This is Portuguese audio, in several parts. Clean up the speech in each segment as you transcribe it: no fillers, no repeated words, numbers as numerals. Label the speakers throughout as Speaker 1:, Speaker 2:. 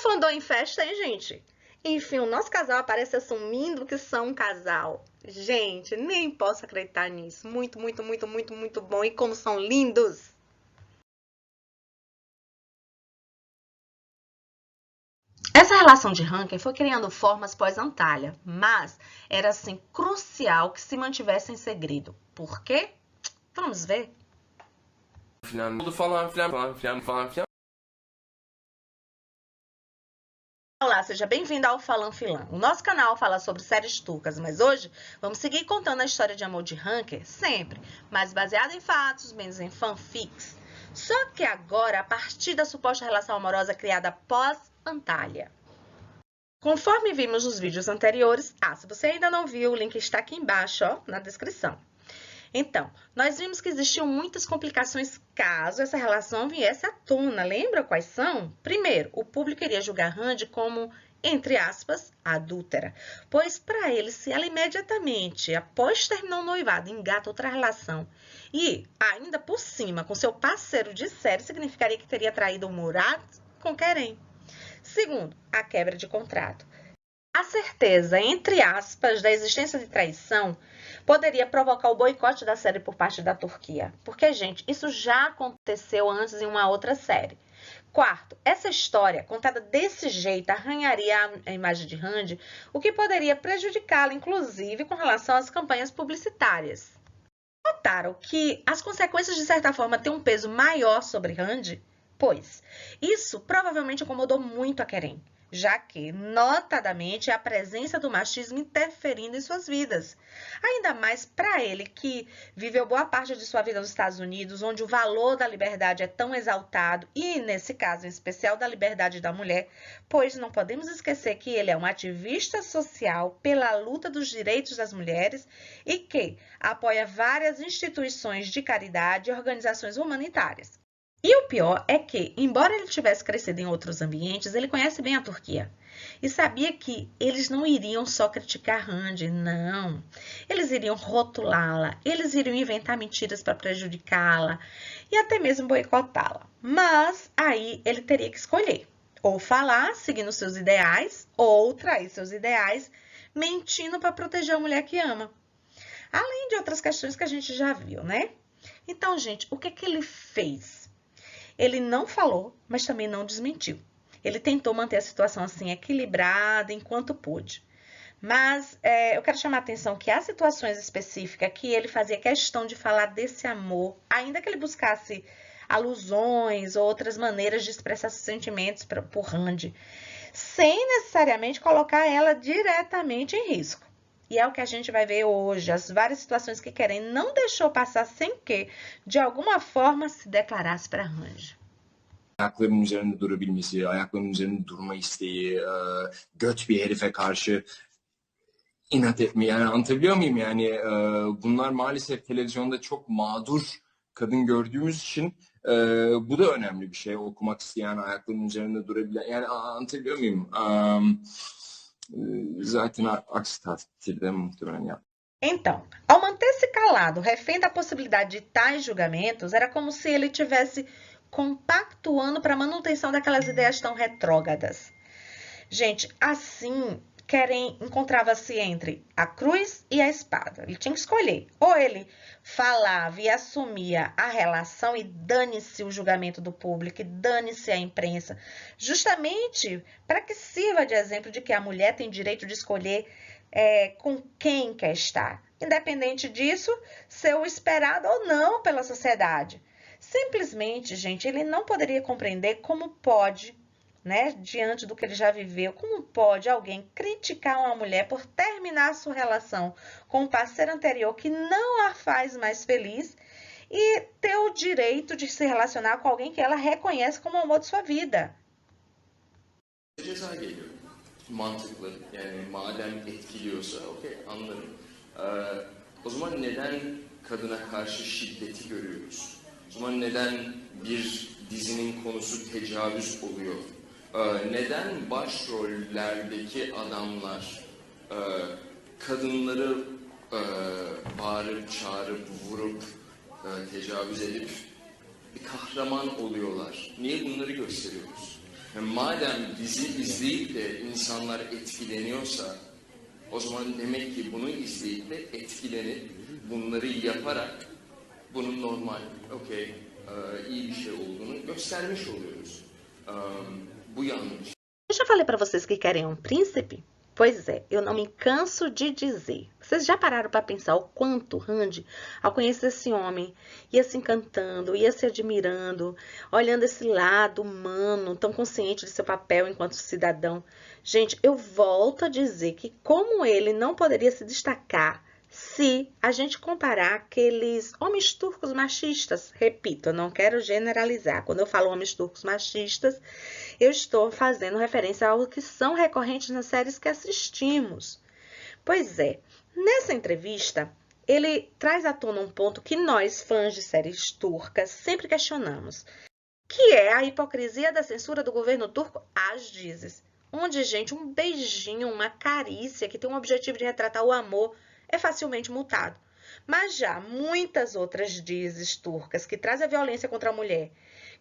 Speaker 1: fandom em festa, hein, gente? Enfim, o nosso casal aparece assumindo que são um casal. Gente, nem posso acreditar nisso. Muito, muito, muito, muito, muito bom. E como são lindos! Essa relação de ranking foi criando formas pós-Antália, mas era assim crucial que se mantivesse em segredo. Por quê? Vamos ver. Olá, seja bem-vindo ao Falan Filan. O nosso canal fala sobre séries turcas, mas hoje vamos seguir contando a história de amor de Ranker, sempre, mas baseada em fatos, menos em fanfics. Só que agora, a partir da suposta relação amorosa criada após Antália. Conforme vimos nos vídeos anteriores, se você ainda não viu, o link está aqui embaixo, ó, na descrição. Então, nós vimos que existiam muitas complicações caso essa relação viesse à tona. Lembra quais são? Primeiro, o público iria julgar Randy como, entre aspas, adúltera, pois para ele, se ela imediatamente, após terminar o noivado, engata outra relação e, ainda por cima, com seu parceiro de série, significaria que teria traído o Murat com Kerem. Segundo, a quebra de contrato. A certeza, entre aspas, da existência de traição poderia provocar o boicote da série por parte da Turquia. Porque, gente, isso já aconteceu antes em uma outra série. Quarto, essa história, contada desse jeito, arranharia a imagem de Randy, o que poderia prejudicá-la, inclusive, com relação às campanhas publicitárias. Notaram que as consequências, de certa forma, têm um peso maior sobre Randy? Pois, isso provavelmente incomodou muito a Kerem, já que, notadamente, é a presença do machismo interferindo em suas vidas. Ainda mais para ele, que viveu boa parte de sua vida nos Estados Unidos, onde o valor da liberdade é tão exaltado, e, nesse caso em especial, da liberdade da mulher, pois não podemos esquecer que ele é um ativista social pela luta dos direitos das mulheres e que apoia várias instituições de caridade e organizações humanitárias. E o pior é que, embora ele tivesse crescido em outros ambientes, ele conhece bem a Turquia. E sabia que eles não iriam só criticar Randy, não. Eles iriam rotulá-la, eles iriam inventar mentiras para prejudicá-la e até mesmo boicotá-la. Mas aí ele teria que escolher. Ou falar, seguindo seus ideais, ou trair seus ideais, mentindo para proteger a mulher que ama. Além de outras questões que a gente já viu, né? Então, gente, o que é que ele fez? Ele não falou, mas também não desmentiu. Ele tentou manter a situação assim equilibrada enquanto pôde. Mas eu quero chamar a atenção que há situações específicas que ele fazia questão de falar desse amor, ainda que ele buscasse alusões ou outras maneiras de expressar seus sentimentos por Randy, sem necessariamente colocar ela diretamente em risco. E é o que a gente vai ver hoje, as várias situações que Kerem não deixou passar sem que, de alguma forma, se declarasse para Randy.
Speaker 2: Ayaklarının üzerinde durabilmesi, ayaklarının üzerinde durma isteği, göt bir herife karşı inat etme. Yani anlatabiliyor muyum? Yani bunlar maalesef televizyonda çok mağdur kadın gördüğümüz için bu da önemli bir şey. Okumak isteyen, ayaklarının üzerinde durabilen. Yani anlatabiliyor muyum? Zaten aksi takdirde muhtemelen ya.
Speaker 1: Então, ao manter-se calado, refém da possibilidade de tais julgamentos, era como se ele tivesse compactuando para a manutenção daquelas ideias tão retrógradas. Gente, assim, Kerem encontrava-se entre a cruz e a espada. Ele tinha que escolher. Ou ele falava e assumia a relação e dane-se o julgamento do público, e dane-se a imprensa, justamente para que sirva de exemplo de que a mulher tem direito de escolher com quem quer estar, independente disso, ser o esperado ou não pela sociedade. Simplesmente, gente, ele não poderia compreender como pode, né, diante do que ele já viveu, como pode alguém criticar uma mulher por terminar sua relação com um parceiro anterior que não a faz mais feliz e ter o direito de se relacionar com alguém que ela reconhece como o amor de sua vida.
Speaker 3: Mantıklı. Yani madem etkiliyorsa okey anlarım. O zaman neden kadına karşı şiddeti görüyoruz? O zaman neden bir dizinin konusu tecavüz oluyor? Neden başrollerdeki adamlar kadınları bağırıp çağırıp vurup tecavüz edip bir kahraman oluyorlar? Niye bunları gösteriyoruz? Madem dizi izleyip de insanlar etkileniyorsa, o zaman demek ki bunu izleyip de etkilenip bunları yaparak bunun normal, iyi bir şey olduğunu göstermiş oluyoruz. Bu yanlış.
Speaker 1: Eu já falei para vocês que querem um príncipe? Pois é, eu não me canso de dizer. Vocês já pararam para pensar o quanto Randy, ao conhecer esse homem, ia se encantando, ia se admirando, olhando esse lado humano, tão consciente de seu papel enquanto cidadão? Gente, eu volto a dizer que como ele não poderia se destacar se a gente comparar aqueles homens turcos machistas. Repito, eu não quero generalizar. Quando eu falo homens turcos machistas, eu estou fazendo referência ao que são recorrentes nas séries que assistimos. Pois é, nessa entrevista, ele traz à tona um ponto que nós, fãs de séries turcas, sempre questionamos, que é a hipocrisia da censura do governo turco às dizes. Onde, gente, um beijinho, uma carícia que tem o objetivo de retratar o amor é facilmente multado. Mas já muitas outras dizes turcas que trazem a violência contra a mulher,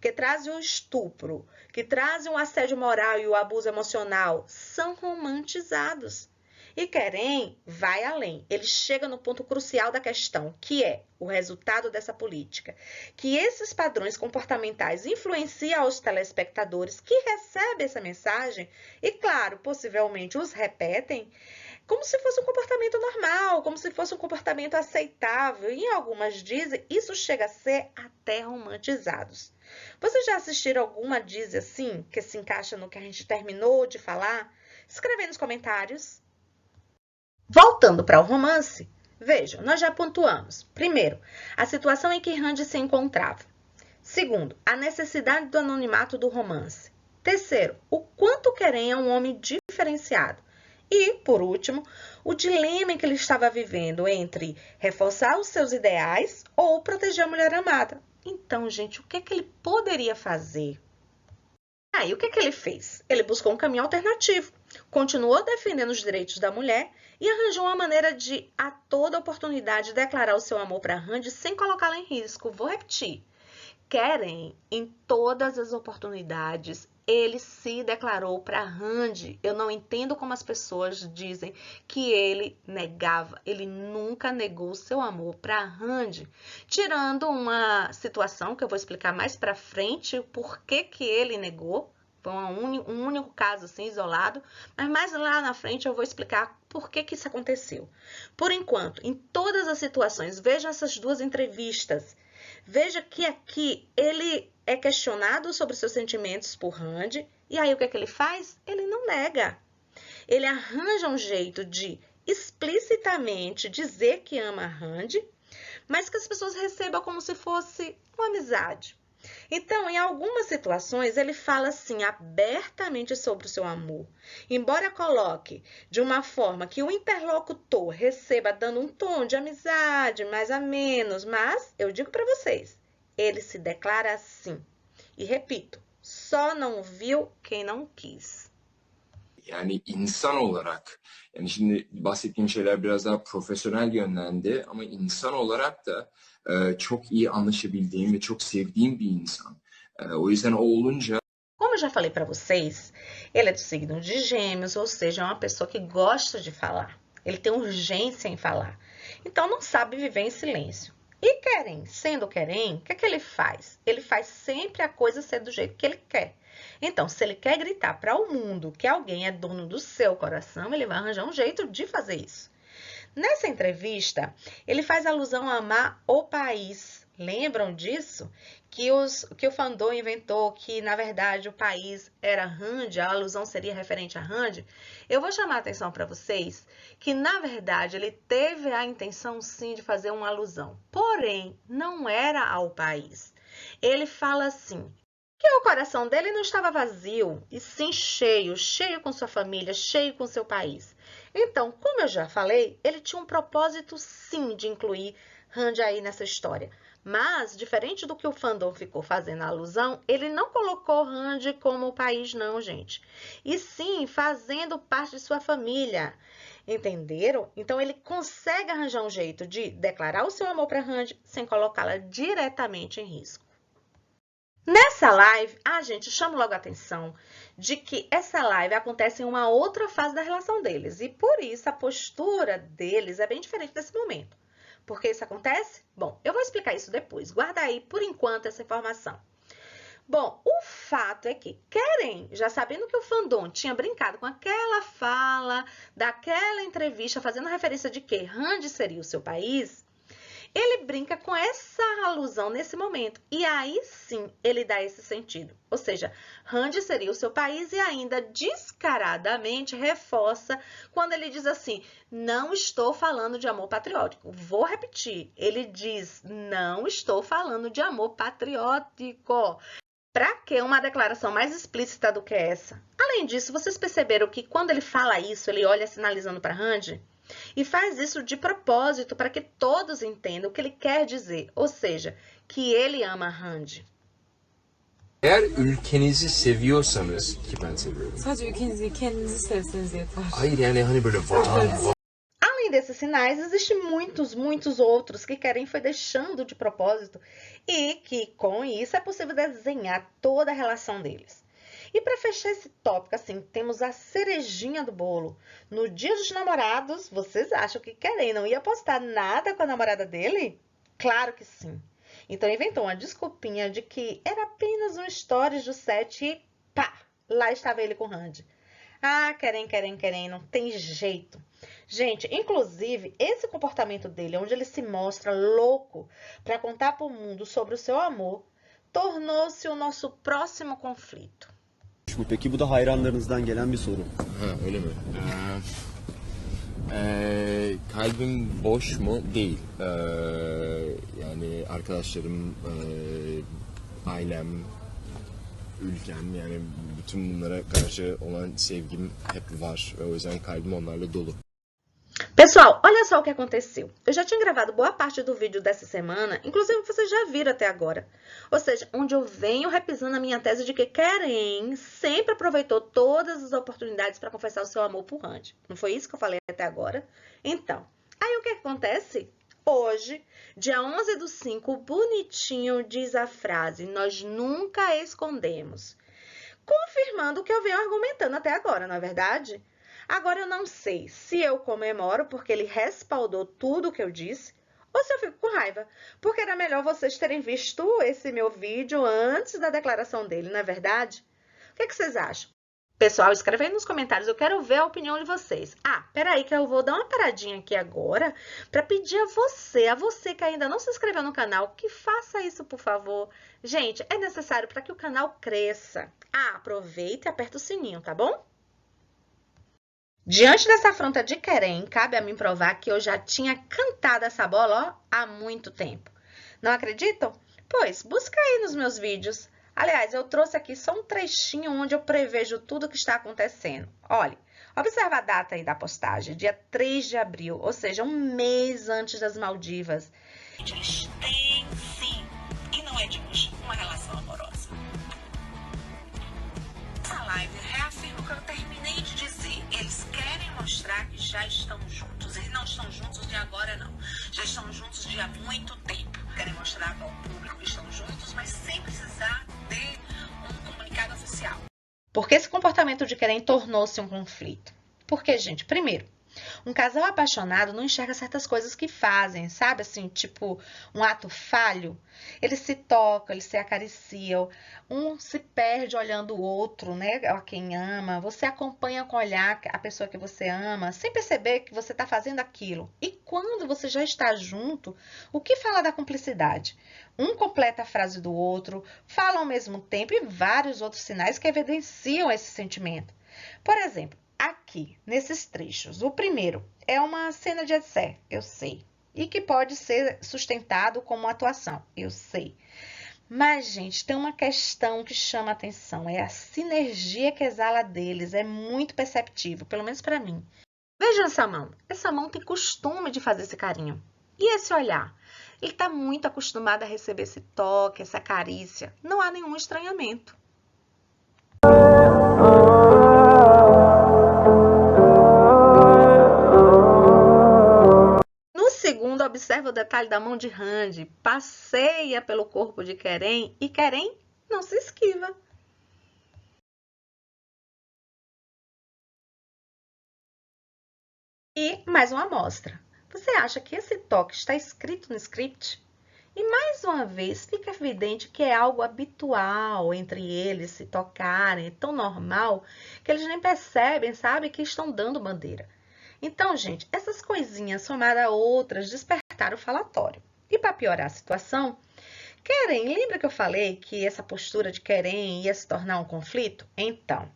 Speaker 1: que trazem o estupro, que trazem o assédio moral e o abuso emocional, são romantizados. E Kerem vai além. Ele chega no ponto crucial da questão, que é o resultado dessa política. Que esses padrões comportamentais influenciam os telespectadores que recebem essa mensagem e, claro, possivelmente os repetem, como se fosse um comportamento normal, como se fosse um comportamento aceitável. E em algumas dizem, isso chega a ser até romantizados. Vocês já assistiram alguma diz assim, que se encaixa no que a gente terminou de falar? Escreve aí nos comentários. Voltando para o romance, vejam, nós já pontuamos. Primeiro, a situação em que Randy se encontrava. Segundo, a necessidade do anonimato do romance. Terceiro, o quanto Kerem é um homem diferenciado. E, por último, o dilema em que ele estava vivendo entre reforçar os seus ideais ou proteger a mulher amada. Então, gente, o que é que ele poderia fazer? Aí, o que é que ele fez? Ele buscou um caminho alternativo, continuou defendendo os direitos da mulher e arranjou uma maneira de, a toda oportunidade, declarar o seu amor para Randy sem colocá-la em risco. Vou repetir. Kerem, em todas as oportunidades, ele se declarou para Randy. Eu não entendo como as pessoas dizem que ele negava. Ele nunca negou seu amor para Randy. Tirando uma situação que eu vou explicar mais para frente, o porquê que ele negou. Foi um único caso assim, isolado. Mas mais lá na frente eu vou explicar por que isso aconteceu. Por enquanto, em todas as situações, vejam essas duas entrevistas. Veja que aqui ele é questionado sobre seus sentimentos por Randy, e aí o que é que ele faz? Ele não nega. Ele arranja um jeito de explicitamente dizer que ama Randy, mas que as pessoas recebam como se fosse uma amizade. Então, em algumas situações, ele fala assim abertamente sobre o seu amor. Embora coloque de uma forma que o interlocutor receba dando um tom de amizade, mais a menos, mas eu digo para vocês, ele se declara assim. E repito, só não viu quem não quis.
Speaker 2: Yani insan olarak, yani şimdi bahsettiğim şeyler biraz daha profesyonel yönlendi ama insan olarak da çok iyi anlaşabildiğim ve çok sevdiğim bir insan. O yüzden o olunca...
Speaker 1: Como eu já falei para vocês, ele é do signo de Gêmeos, ou seja, é uma pessoa que gosta de falar. Ele tem urgência em falar. Então, não sabe viver em silêncio. E Kerem, sendo Kerem, o que é que ele faz? Ele faz sempre a coisa ser do jeito que ele quer. Então, se ele quer gritar para o mundo que alguém é dono do seu coração, ele vai arranjar um jeito de fazer isso. Nessa entrevista, ele faz alusão a amar o país. Lembram disso? Que o Fandom inventou que, na verdade, o país era Randy, a alusão seria referente a Randy. Eu vou chamar a atenção para vocês que, na verdade, ele teve a intenção, sim, de fazer uma alusão. Porém, não era ao país. Ele fala assim, que o coração dele não estava vazio, e sim cheio, cheio com sua família, cheio com seu país. Então, como eu já falei, ele tinha um propósito, sim, de incluir Randy aí nessa história. Mas, diferente do que o Fandom ficou fazendo a alusão, ele não colocou Randy como o país, não, gente. E sim, fazendo parte de sua família. Entenderam? Então, ele consegue arranjar um jeito de declarar o seu amor para Randy sem colocá-la diretamente em risco. Nessa live, gente, chamo logo a atenção de que essa live acontece em uma outra fase da relação deles. E por isso a postura deles é bem diferente desse momento. Por que isso acontece? Bom, eu vou explicar isso depois. Guarda aí, por enquanto, essa informação. Bom, o fato é que Keren, já sabendo que o fandom tinha brincado com aquela fala, daquela entrevista, fazendo referência de que Randy seria o seu país, ele brinca com essa alusão nesse momento. E aí sim ele dá esse sentido. Ou seja, Randy seria o seu país e ainda descaradamente reforça quando ele diz assim, não estou falando de amor patriótico. Vou repetir, ele diz, não estou falando de amor patriótico. Para que uma declaração mais explícita do que essa? Além disso, vocês perceberam que quando ele fala isso, ele olha sinalizando para Randy? E faz isso de propósito para que todos entendam o que ele quer dizer, ou seja, que ele ama Randy.
Speaker 4: Eğer ülkenizi seviyorsanız ki ben seviyorum.
Speaker 5: Sadece ülkenizi kendinizi sevseniz yeter.
Speaker 4: Hayır yani hani böyle vatan.
Speaker 1: Além desses sinais, existem muitos outros que Keren foi deixando de propósito e que, com isso, é possível desenhar toda a relação deles. E para fechar esse tópico, assim, temos a cerejinha do bolo. No dia dos namorados, vocês acham que Keren não ia postar nada com a namorada dele? Claro que sim. Então inventou uma desculpinha de que era apenas um stories do set e pá, lá estava ele com Randy. Ah, Keren, não tem jeito. Gente, inclusive, esse comportamento dele, onde ele se mostra louco para contar para o mundo sobre o seu amor, tornou-se o nosso próximo conflito.
Speaker 6: Peki bu da hayranlarınızdan gelen bir soru.
Speaker 4: Ha öyle mi? Kalbim boş mu? Değil. Yani arkadaşlarım, ailem, ülkem yani bütün bunlara karşı olan sevgim hep var. O yüzden kalbim onlarla dolu.
Speaker 1: Pessoal, olha só o que aconteceu. Eu já tinha gravado boa parte do vídeo dessa semana, inclusive vocês já viram até agora. Ou seja, onde eu venho repisando a minha tese de que Keren sempre aproveitou todas as oportunidades para confessar o seu amor por Randy. Não foi isso que eu falei até agora? Então, aí o que acontece? Hoje, dia 11/5, bonitinho diz a frase, nós nunca escondemos. Confirmando o que eu venho argumentando até agora, não é verdade? Agora eu não sei se eu comemoro porque ele respaldou tudo o que eu disse ou se eu fico com raiva, porque era melhor vocês terem visto esse meu vídeo antes da declaração dele, não é verdade? O que vocês acham? Pessoal, escreve aí nos comentários, eu quero ver a opinião de vocês. Ah, peraí que eu vou dar uma paradinha aqui agora para pedir a você que ainda não se inscreveu no canal, que faça isso, por favor. Gente, é necessário para que o canal cresça. Ah, aproveita e aperta o sininho, tá bom? Diante dessa afronta de Keren, cabe a mim provar que eu já tinha cantado essa bola há muito tempo. Não acreditam? Pois, busca aí nos meus vídeos. Aliás, eu trouxe aqui só um trechinho onde eu prevejo tudo o que está acontecendo. Olha, observa a data aí da postagem, dia 3 de abril, ou seja, um mês antes das Maldivas. Eles têm, sim, e não é de hoje, uma relação amorosa. Essa live reafirma o que eu terminei de dizer. Eles querem mostrar que já estão juntos. Eles não estão juntos de agora, não. Já estão juntos de há muito tempo. Querem mostrar ao público que estão juntos, mas sem precisar de um comunicado oficial. Por que esse comportamento de Keren tornou-se um conflito? Porque, gente, primeiro, um casal apaixonado não enxerga certas coisas que fazem, sabe? Assim, tipo, um ato falho. Eles se tocam, eles se acariciam. Um se perde olhando o outro, né? A quem ama. Você acompanha com o olhar a pessoa que você ama, sem perceber que você está fazendo aquilo. E quando você já está junto, o que fala da cumplicidade? Um completa a frase do outro, fala ao mesmo tempo e vários outros sinais que evidenciam esse sentimento. Por exemplo, aqui, nesses trechos, o primeiro é uma cena de etc, eu sei, e que pode ser sustentado como atuação, eu sei. Mas, gente, tem uma questão que chama a atenção, é a sinergia que exala deles, é muito perceptível, pelo menos para mim. Vejam essa mão tem costume de fazer esse carinho. E esse olhar? Ele está muito acostumado a receber esse toque, essa carícia, não há nenhum estranhamento. Observa o detalhe da mão de Randy, passeia pelo corpo de Keren e Keren não se esquiva. E mais uma amostra. Você acha que esse toque está escrito no script? E mais uma vez fica evidente que é algo habitual entre eles se tocarem, é tão normal que eles nem percebem, sabe, que estão dando bandeira. Então, gente, essas coisinhas somadas a outras despertaram o falatório. E para piorar a situação, Keren, lembra que eu falei que essa postura de Keren ia se tornar um conflito? Então,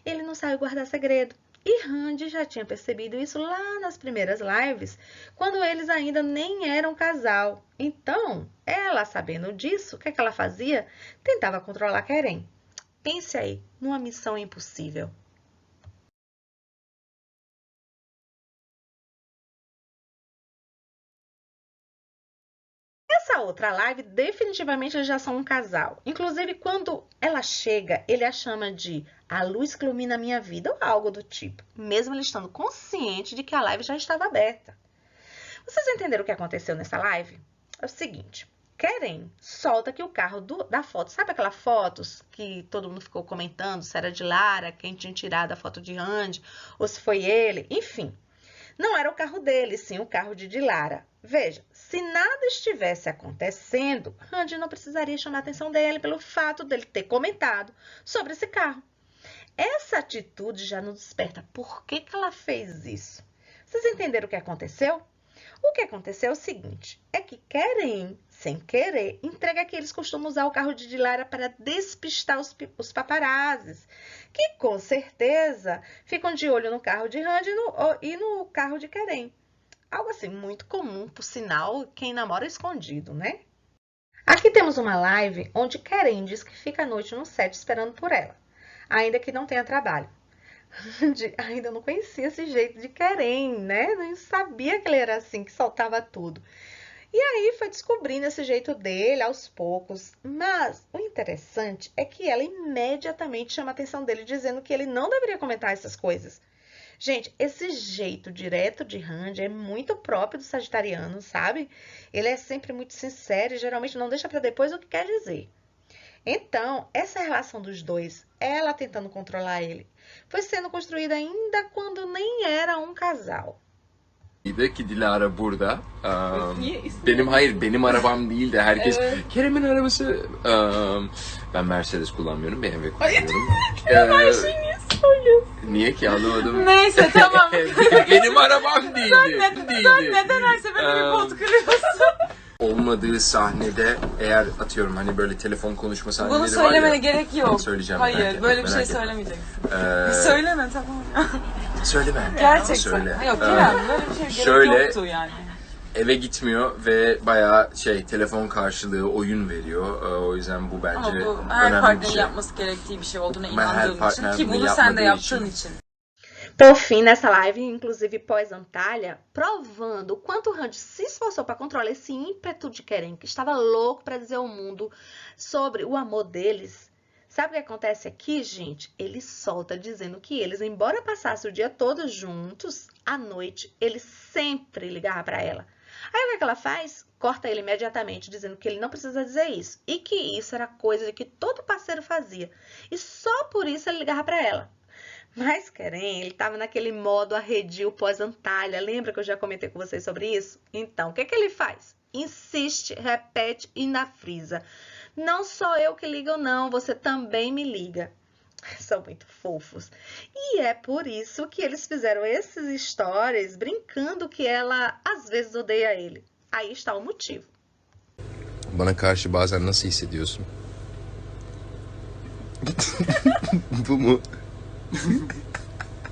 Speaker 1: ele não saiu guardar segredo. E Randy já tinha percebido isso lá nas primeiras lives, quando eles ainda nem eram casal. Então, ela, sabendo disso, o que é que ela fazia? Tentava controlar Keren. Pense aí, numa missão impossível. Essa outra live, definitivamente eles já são um casal. Inclusive, quando ela chega, ele a chama de a luz que ilumina a minha vida ou algo do tipo. Mesmo ele estando consciente de que a live já estava aberta. Vocês entenderam o que aconteceu nessa live? É o seguinte, Keren solta que o carro da foto, sabe aquela foto que todo mundo ficou comentando se era de Lara, quem tinha tirado a foto de Randy, ou se foi ele, enfim. Não era o carro dele, sim o carro de Dilara. Veja, se nada estivesse acontecendo, Randy não precisaria chamar a atenção dele pelo fato dele ter comentado sobre esse carro. Essa atitude já nos desperta. Por que ela fez isso? Vocês entenderam o que aconteceu? O que aconteceu é o seguinte, é que Keren, sem querer, entrega que eles costumam usar o carro de Dilara para despistar os paparazzis, que com certeza ficam de olho no carro de Randy e no carro de Keren. Algo assim muito comum, por sinal, quem namora escondido, né? Aqui temos uma live onde Keren diz que fica à noite no set esperando por ela, ainda que não tenha trabalho. Ainda não conhecia esse jeito de Keren, né? Não sabia que ele era assim, que soltava tudo. E aí foi descobrindo esse jeito dele aos poucos. Mas o interessante é que ela imediatamente chama a atenção dele, dizendo que ele não deveria comentar essas coisas. Gente, esse jeito direto de Randy é muito próprio do sagitariano, sabe? Ele é sempre muito sincero e geralmente não deixa para depois o que quer dizer. Então, essa relação dos dois, ela tentando controlar ele, foi sendo construída ainda quando nem era um casal.
Speaker 3: Ki Dilara burada. Benim arabam değil de herkes Kerem'in arabası. Ben Mercedes kullanmıyorum, BMW kullanıyorum.
Speaker 5: Her şeyi niye söylüyorsun?
Speaker 3: Niye ki anlamadım.
Speaker 5: Neyse tamam.
Speaker 3: Benim arabam değildi.
Speaker 5: Sen neden her seferinde bir pot kırıyorsun?
Speaker 3: Olmadığı sahnede eğer atıyorum hani böyle telefon konuşma sahneleri
Speaker 5: Bunu
Speaker 3: var ya.
Speaker 5: söylemene gerek yok.
Speaker 3: Söyleyeceğim. merak
Speaker 5: Hayır
Speaker 3: etme,
Speaker 5: böyle bir şey
Speaker 3: merak etme.
Speaker 5: söylemeyeceksin. Söyleme tamam.
Speaker 3: Söyleme.
Speaker 5: Gerçekten.
Speaker 3: Söyle.
Speaker 5: Yok Kerem böyle bir şey gerek
Speaker 3: Şöyle-
Speaker 5: yoktu yani.
Speaker 3: Eve gitmiyor ve bayağı telefon karşılığı oyun veriyor. O yüzden bu bence
Speaker 5: Ama bu her
Speaker 3: önemli bir
Speaker 5: partnerin
Speaker 3: şey.
Speaker 5: yapması gerektiği bir şey olduğuna
Speaker 3: Ben her
Speaker 5: inandığım için
Speaker 3: partner
Speaker 5: ki
Speaker 3: bunu
Speaker 5: bunu sen de
Speaker 3: yapmadığı
Speaker 5: yaptığın
Speaker 3: için.
Speaker 5: için.
Speaker 1: Por fim, nessa live, inclusive pós-Antalya, provando o quanto Randy se esforçou para controlar esse ímpeto de Keren, que estava louco para dizer ao mundo sobre o amor deles. Sabe o que acontece aqui, gente? Ele solta dizendo que eles, embora passassem o dia todo juntos, à noite, ele sempre ligava para ela. Aí o que é que ela faz? Corta ele imediatamente, dizendo que ele não precisa dizer isso. E que isso era coisa de que todo parceiro fazia. E só por isso ele ligava para ela. Mas Keren, ele estava naquele modo arredio pós-Antalya. Lembra que eu já comentei com vocês sobre isso? Então, o que é que ele faz? Insiste, repete e ainda frisa. Não sou eu que ligo, não. Você também me liga. São muito fofos. E é por isso que eles fizeram esses stories brincando que ela às vezes odeia ele. Aí está o motivo.
Speaker 4: Bana karşı bazen nasıl hissediyorsun? Bu mu?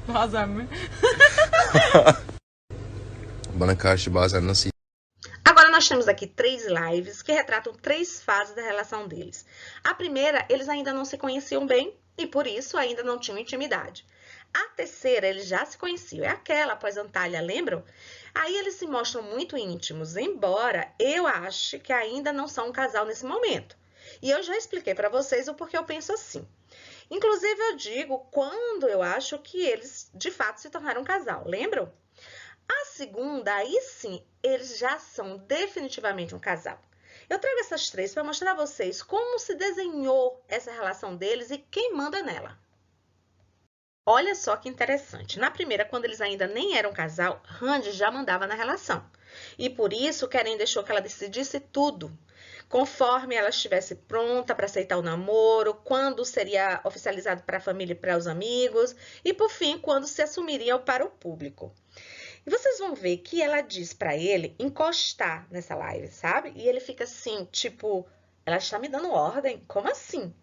Speaker 5: Bazen mi?
Speaker 4: Bana karşı bazen nasıl
Speaker 1: Agora nós temos aqui 3 lives que retratam 3 fases da relação deles. A primeira, eles ainda não se conheciam bem e por isso ainda não tinham intimidade. A terceira, eles já se conheciam, é aquela após Antalya, lembram? Aí eles se mostram muito íntimos, embora eu ache que ainda não são um casal nesse momento. E eu já expliquei para vocês o porquê eu penso assim. Inclusive eu digo quando eu acho que eles de fato se tornaram um casal, lembram? A segunda, aí sim, eles já são definitivamente um casal. Eu trago essas 3 para mostrar a vocês como se desenhou essa relação deles e quem manda nela. Olha só que interessante. Na primeira, quando eles ainda nem eram casal, Randy já mandava na relação. E por isso, Keren deixou que ela decidisse tudo. Conforme ela estivesse pronta para aceitar o namoro, quando seria oficializado para a família e para os amigos, e por fim, quando se assumiriam para o público. E vocês vão ver que ela diz para ele encostar nessa live, sabe? E ele fica assim, tipo, ela está me dando ordem? Como assim?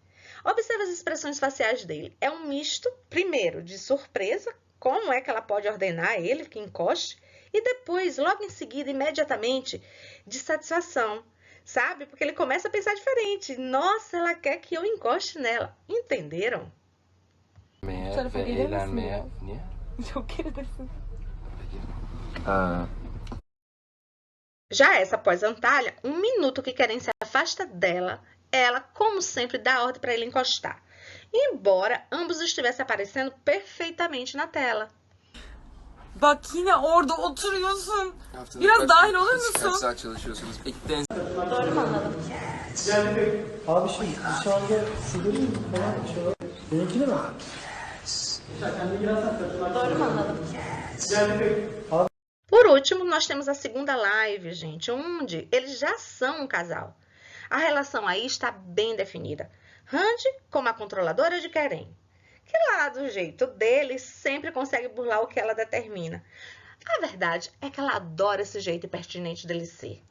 Speaker 1: Observe as expressões faciais dele. É um misto, primeiro, de surpresa, como é que ela pode ordenar a ele que encoste, e depois, logo em seguida, imediatamente, de satisfação, sabe? Porque ele começa a pensar diferente. Nossa, ela quer que eu encoste nela. Entenderam?
Speaker 5: Sen
Speaker 3: Ve eğlenmeye. Niye?
Speaker 5: Çok geridesin.
Speaker 1: Já essa pós-Antalya, um minuto que Keren se afasta dela, ela, como sempre, dá ordem para ele encostar. Embora ambos estivessem aparecendo perfeitamente na tela.
Speaker 5: Bak yine orada oturuyorsun. Biraz dahil olur musun?
Speaker 3: Kaç saat çalışıyorsunuz? Ekten
Speaker 7: Abi şey şu anda sigara falan içiyor. Benimki de mi?
Speaker 1: Por último, nós temos a segunda live, gente, onde eles já são um casal. A relação aí está bem definida. Randy como a controladora de Keren, que lá do jeito dele sempre consegue burlar o que ela determina. A verdade é que ela adora esse jeito impertinente dele ser.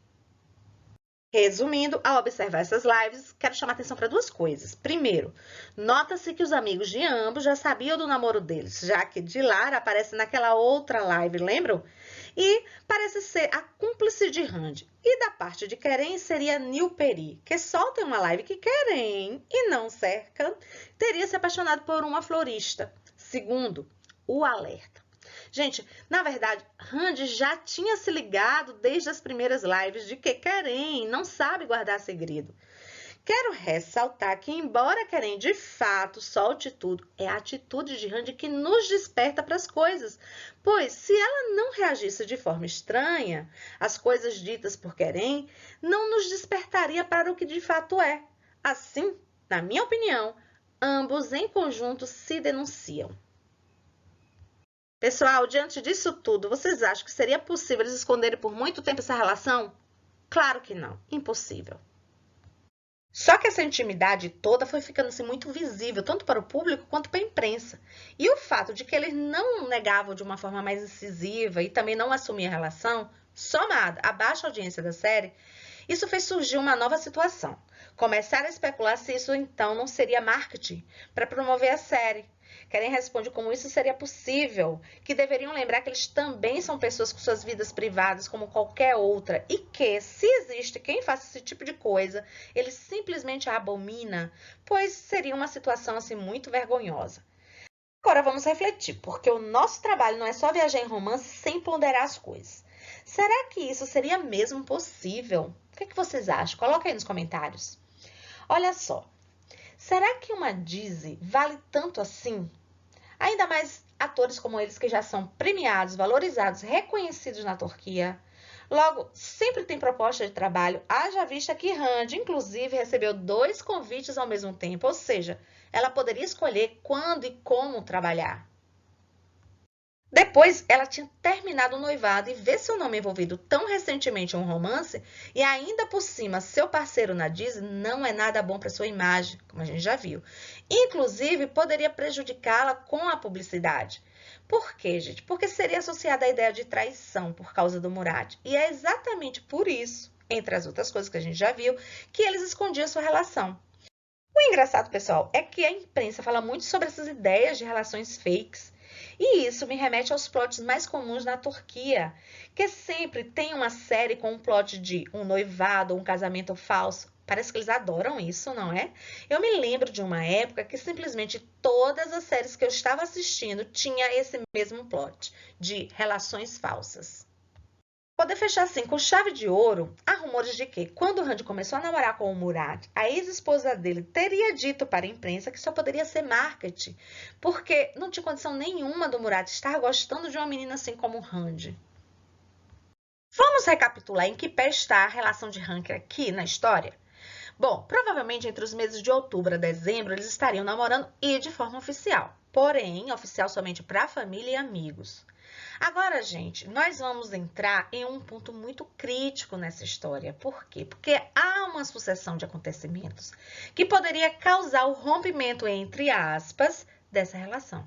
Speaker 1: Resumindo, ao observar essas lives, quero chamar atenção para duas coisas. Primeiro, nota-se que os amigos de ambos já sabiam do namoro deles, já que Dilara aparece naquela outra live, lembram? E parece ser a cúmplice de Randy. E da parte de Keren seria Nilperi, que solta em uma live que Keren, e não Serkan, teria se apaixonado por uma florista. Segundo, o alerta. Gente, na verdade, Randy já tinha se ligado desde as primeiras lives de que Keren não sabe guardar segredo. Quero ressaltar que, embora Keren de fato solte tudo, é a atitude de Randy que nos desperta para as coisas. Pois, se ela não reagisse de forma estranha, as coisas ditas por Keren não nos despertaria para o que de fato é. Assim, na minha opinião, ambos em conjunto se denunciam. Pessoal, diante disso tudo, vocês acham que seria possível eles esconderem por muito tempo essa relação? Claro que não, impossível. Só que essa intimidade toda foi ficando assim, muito visível, tanto para o público quanto para a imprensa. E o fato de que eles não negavam de uma forma mais incisiva e também não assumiam a relação, somado à baixa audiência da série, isso fez surgir uma nova situação. Começaram a especular se isso então não seria marketing para promover a série. Keren responde como isso seria possível, que deveriam lembrar que eles também são pessoas com suas vidas privadas como qualquer outra e que, se existe quem faça esse tipo de coisa, ele simplesmente a abomina, pois seria uma situação assim muito vergonhosa. Agora vamos refletir, porque o nosso trabalho não é só viajar em romance sem ponderar as coisas. Será que isso seria mesmo possível? O que vocês acham? Coloca aí nos comentários. Olha só. Será que uma Dizzy vale tanto assim? Ainda mais atores como eles que já são premiados, valorizados, reconhecidos na Turquia. Logo, sempre tem proposta de trabalho, haja vista que Randy, inclusive, recebeu 2 convites ao mesmo tempo, ou seja, ela poderia escolher quando e como trabalhar. Depois, ela tinha terminado o noivado e ver seu nome envolvido tão recentemente em um romance e ainda por cima seu parceiro na Disney não é nada bom para sua imagem, como a gente já viu. Inclusive, poderia prejudicá-la com a publicidade. Por quê, gente? Porque seria associada à ideia de traição por causa do Murad. E é exatamente por isso, entre as outras coisas que a gente já viu, que eles escondiam sua relação. O engraçado, pessoal, é que a imprensa fala muito sobre essas ideias de relações fakes. E isso me remete aos plots mais comuns na Turquia, que sempre tem uma série com um plot de um noivado ou um casamento falso. Parece que eles adoram isso, não é? Eu me lembro de uma época que simplesmente todas as séries que eu estava assistindo tinha esse mesmo plot, de relações falsas. Poder fechar assim com chave de ouro, há rumores de que, quando o Randy começou a namorar com o Murad, a ex-esposa dele teria dito para a imprensa que só poderia ser marketing, porque não tinha condição nenhuma do Murad estar gostando de uma menina assim como o Randy. Vamos recapitular em que pé está a relação de Ranker aqui na história? Bom, provavelmente entre os meses de outubro a dezembro eles estariam namorando e de forma oficial. Porém, oficial somente para família e amigos. Agora, gente, nós vamos entrar em um ponto muito crítico nessa história. Por quê? Porque há uma sucessão de acontecimentos que poderia causar o rompimento, entre aspas, dessa relação.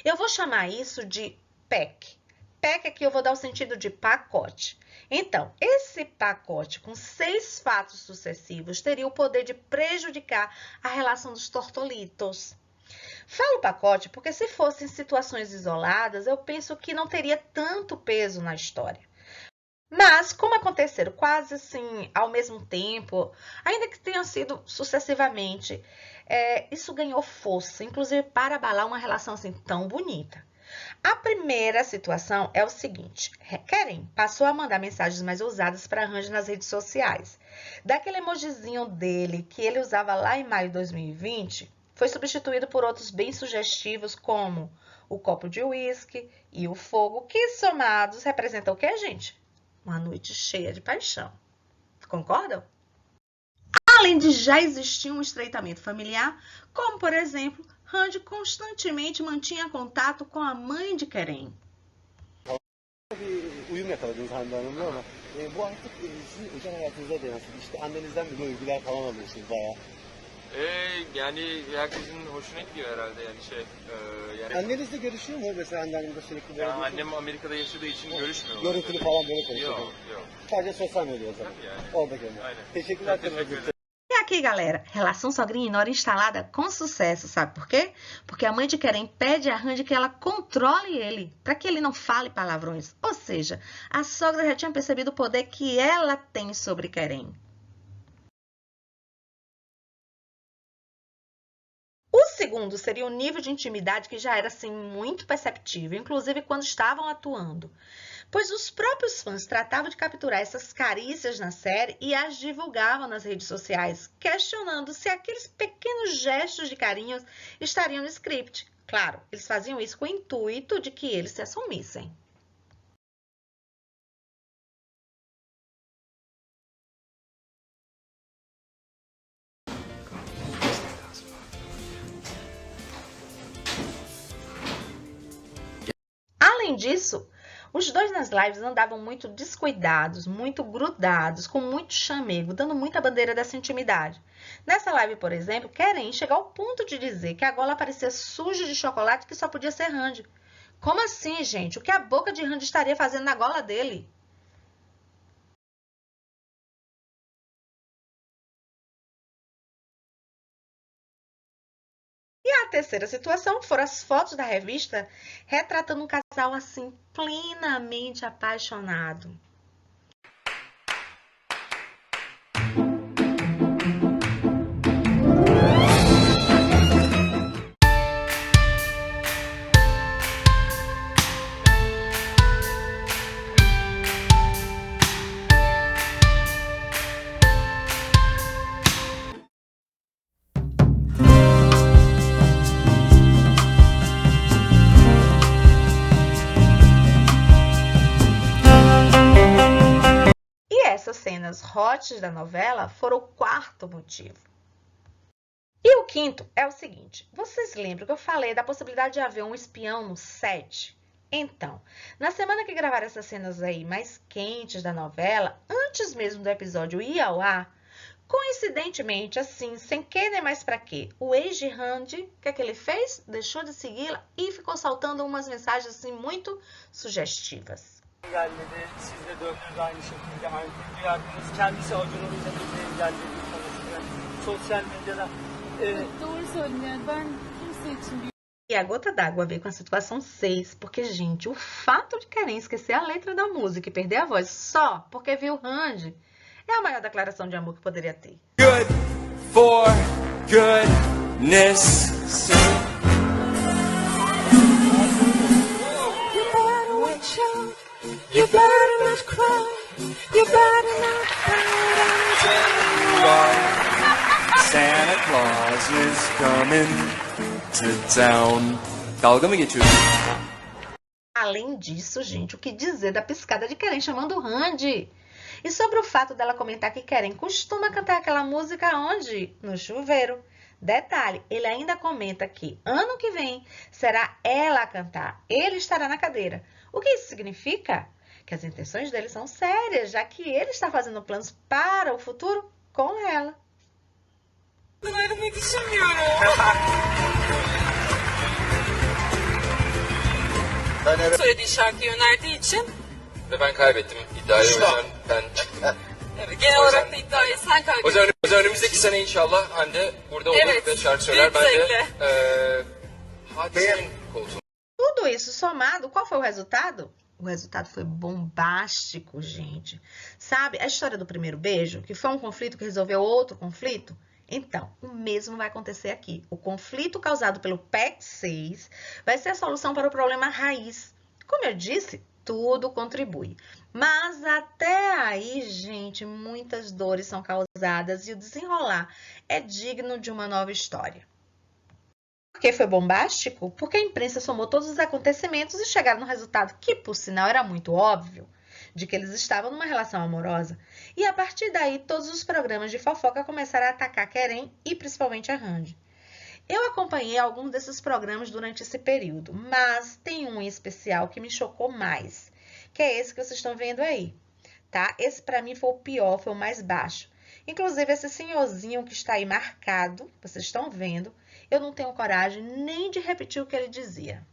Speaker 1: Eu vou chamar isso de PEC. PEC aqui eu vou dar o sentido de pacote. Então, esse pacote com 6 fatos sucessivos teria o poder de prejudicar a relação dos tortolitos. Falo pacote porque se fossem situações isoladas, eu penso que não teria tanto peso na história. Mas, como aconteceram quase assim ao mesmo tempo, ainda que tenham sido sucessivamente, isso ganhou força, inclusive para abalar uma relação assim tão bonita. A primeira situação é o seguinte: Keren passou a mandar mensagens mais ousadas para Randy nas redes sociais. Daquele emojizinho dele que ele usava lá em maio de 2020, foi substituído por outros bem sugestivos, como o copo de uísque e o fogo, que somados representam o que, gente? Uma noite cheia de paixão. Concordam? Além de já existir um estreitamento familiar, como, por exemplo, Randy constantemente mantinha contato com a mãe de Keren.
Speaker 6: uyum yakaladınız Hande Hanım'la ama bu artık sizin özel hayatınıza da yansıdı. İşte annenizden bile övgüler falan alıyorsunuz bayağı.
Speaker 3: Yani herkesin hoşuna gidiyor herhalde yani
Speaker 6: Annenizle görüşüyor mu mesela Hande Hanım'da sürekli böyle?
Speaker 3: Ya annem Amerika'da yaşadığı için görüşmüyorlar.
Speaker 6: Görüntülü falan böyle konuşuyor.
Speaker 3: Yok.
Speaker 6: Sadece sosyal medya o zaman.
Speaker 3: Tabii yani.
Speaker 6: Orada görüyor.
Speaker 3: Aynen.
Speaker 6: Teşekkürler.
Speaker 3: Teşekkür ederim.
Speaker 1: E aqui, galera, relação sogrinha e nora instalada com sucesso, sabe por quê? Porque a mãe de Keren pede a Randy que ela controle ele, para que ele não fale palavrões. Ou seja, a sogra já tinha percebido o poder que ela tem sobre Keren. O segundo seria o nível de intimidade que já era assim muito perceptível, inclusive quando estavam atuando. Pois os próprios fãs tratavam de capturar essas carícias na série e as divulgavam nas redes sociais, questionando se aqueles pequenos gestos de carinho estariam no script. Claro, eles faziam isso com o intuito de que eles se assumissem. Além disso, os dois nas lives andavam muito descuidados, muito grudados, com muito chamego, dando muita bandeira dessa intimidade. Nessa live, por exemplo, Keren chegou ao ponto de dizer que a gola parecia suja de chocolate que só podia ser Randy. Como assim, gente? O que a boca de Randy estaria fazendo na gola dele? E a terceira situação foram as fotos da revista retratando um casal assim plenamente apaixonado. Essas cenas hot da novela foram o quarto motivo. E o quinto é o seguinte: vocês lembram que eu falei da possibilidade de haver um espião no set? Então, na semana que gravaram essas cenas aí mais quentes da novela, antes mesmo do episódio ir ao ar, coincidentemente, assim, sem que nem mais pra quê, o ex de Randy, o que é que ele fez? Deixou de segui-la e ficou soltando umas mensagens assim muito sugestivas.
Speaker 7: Engelledi, siz de döndünüz aynı şekilde anket verdiniz. Kendisi Acun'un üzerinde engellediği konusunda sosyal medyada.
Speaker 5: Doğru söyledin yani ben kimse için
Speaker 1: E a gota d'água veio com a situação 6, porque, gente, o fato de Keren esquecer a letra da música e perder a voz só porque viu Randy é a maior declaração de amor que poderia ter.
Speaker 3: Good for goodness sake.
Speaker 5: You better not cry, you better not cry.
Speaker 3: Santa Claus is coming to town. Dalga mı geçiyorsun?
Speaker 1: Além disso, gente, o que dizer da piscada de Keren chamando Randy? E sobre o fato dela comentar que Keren costuma cantar aquela música onde? No chuveiro. Detalhe, ele ainda comenta que ano que vem será ela a cantar, ele estará na cadeira. O que isso significa? Que as intenções dele são sérias, já que ele está fazendo planos para o futuro com ela.
Speaker 5: Ayrılmayı düşünmüyorum. Söylediği şarkıyı önerdiği için
Speaker 3: Ve ben kaybettim iddiayı. O yüzden ben
Speaker 5: evet, genel olarak da iddiayı sen kaybettin.
Speaker 3: o yüzden önümüzdeki sene inşallah Hande burada olur
Speaker 5: Evet,
Speaker 3: ve şarkı söyler.
Speaker 5: büyük
Speaker 3: Ben de
Speaker 5: zevkle.
Speaker 3: Hadise'nin koltuğuna.
Speaker 1: Tudo isso somado, qual foi o resultado? O resultado foi bombástico, gente. Sabe a história do primeiro beijo, que foi um conflito que resolveu outro conflito? Então, o mesmo vai acontecer aqui. O conflito causado pelo PEC 6 vai ser a solução para o problema raiz. Como eu disse, tudo contribui. Mas até aí, gente, muitas dores são causadas e o desenrolar é digno de uma nova história. Por que foi bombástico? Porque a imprensa somou todos os acontecimentos e chegaram no resultado que, por sinal, era muito óbvio, de que eles estavam numa relação amorosa. E a partir daí, todos os programas de fofoca começaram a atacar Keren e principalmente a Randy. Eu acompanhei alguns desses programas durante esse período, mas tem um em especial que me chocou mais, que é esse que vocês estão vendo aí, tá? Esse para mim foi o pior, foi o mais baixo. Inclusive esse senhorzinho que está aí marcado, vocês estão vendo, eu não tenho coragem nem de repetir o que ele dizia.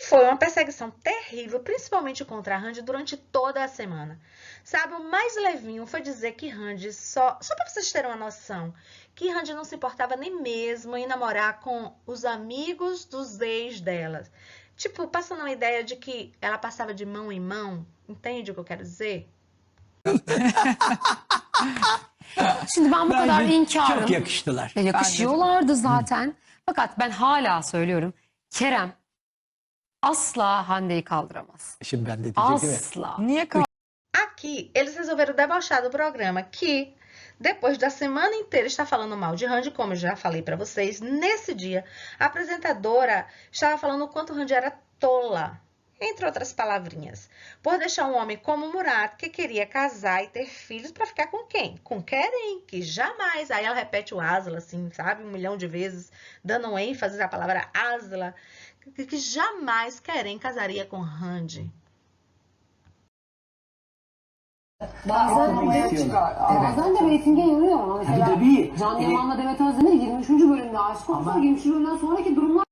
Speaker 1: Foi uma perseguição terrível, principalmente contra a Randy durante toda a semana. Sabe, o mais levinho foi dizer que Randy só para vocês terem uma noção, que Randy não se importava nem mesmo em namorar com os amigos dos ex dela. Tipo, passando a ideia de que ela passava de mão em mão. Entende o que eu quero dizer?
Speaker 8: Şimdi ben bu kadar inkarım.
Speaker 9: Çok yakıştılar.
Speaker 8: Yakışıyorlardı zaten. Fakat ben hala söylüyorum. Kerem asla Hande'yi kaldıramaz.
Speaker 9: Şimdi ben de diyecektim ya.
Speaker 8: Asla.
Speaker 5: Niye
Speaker 1: Aqui, eles resolveram debochar do programa que, depois da semana inteira estar falando mal de Randy, como eu já falei pra vocês, nesse dia, a apresentadora estava falando o quanto Randy era tola, entre outras palavrinhas, por deixar um homem como Murat, que queria casar e ter filhos, pra ficar com quem? Com Keren, que jamais. Aí ela repete o Asla, assim, sabe, 1 milhão de vezes, dando ênfase à palavra Asla, que jamais Keren casaria com Randy.
Speaker 8: Bazen de reytinge yanıyor ama mesela Can Yaman'la Demet Özdemir 23. bölümde aşık olsa 23. bölümden sonraki durumlar.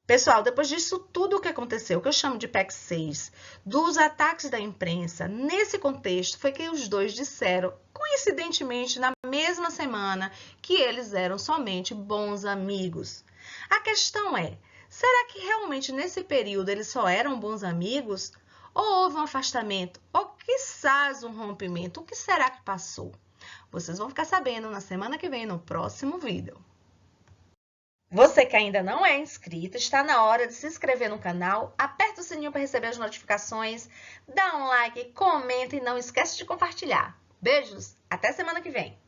Speaker 1: Pessoal, depois disso tudo o que aconteceu, que eu chamo de PEC 6, dos ataques da imprensa, nesse contexto foi que os dois disseram, coincidentemente, na mesma semana, que eles eram somente bons amigos. A questão é, será que realmente nesse período eles só eram bons amigos? Ou houve um afastamento? Ou quizás um rompimento? O que será que passou? Vocês vão ficar sabendo na semana que vem, no próximo vídeo. Você que ainda não é inscrito, está na hora de se inscrever no canal, aperta o sininho para receber as notificações, dá um like, comenta e não esquece de compartilhar. Beijos, até semana que vem!